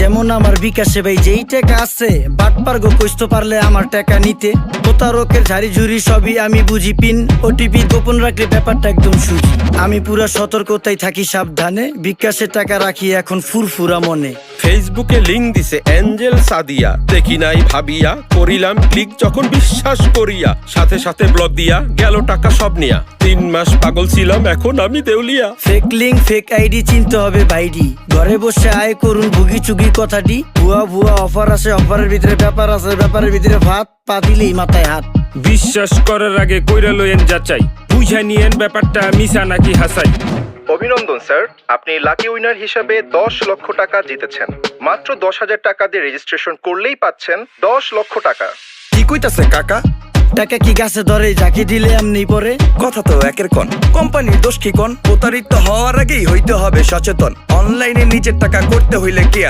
যেমন আমার বিকাশে ভাই যেই টাকা আছে বাটপার গো কইতে পারলে আমার টাকা নিতে। প্রতারকের ঝাড়ি ঝুড়ি সবই আমি বুঝি, পিন ওটিপি গোপন রাখলে ব্যাপারটা একদম সুজি। আমি পুরা সতর্কতায় থাকি সাবধানে, বিকাশে টাকা রাখি এখন ফুরফুরা মনে। ফেসবুকে লিংক দিছে এঞ্জেল সাদিয়া, দেখি নাই ভাবিয়া করিলাম ক্লিক যখন বিশ্বাস করিয়া, সাথে সাথে ব্লক দিয়া গেল টাকা সব নিয়া। 3 মাস পাগল ছিলাম এখন আমি দেউলিয়া। ফেক লিঙ্ক ফেক আইডি চিনতে হবে ভাইডি, ঘরে বসে আয় করুন ভুগি চুগি কথাটি। ভুয়া ভুয়া অফার আছে, অফারের ভিতরে ব্যাপার আছে, ব্যাপারের ভিতরে ভাত, পা দিলেই মাথায় হাত। বিশ্বাস করার আগে কইরা লইয়েন যাচাই, বুঝা নিয়েন ব্যাপারটা মিছা নাকি হাসাই। অভিনন্দন স্যার, আপনি লাকি উইনার হিসেবে 10 লক্ষ টাকা জিতেছেন। মাত্র 10,000 টাকা দিয়ে রেজিস্ট্রেশন করলেই পাচ্ছেন 10 লক্ষ টাকা। কি কইতাছে কাকা? টাকা কি গাছে ধরে, যাকে দিলে এমনি পরে? কথা তো একের কোন, কোম্পানির দোষ কি কোন? প্রতারিত হওয়ার আগেই হইতে হবে সচেতন, অনলাইনে নিজের টাকা করতে হইলে কি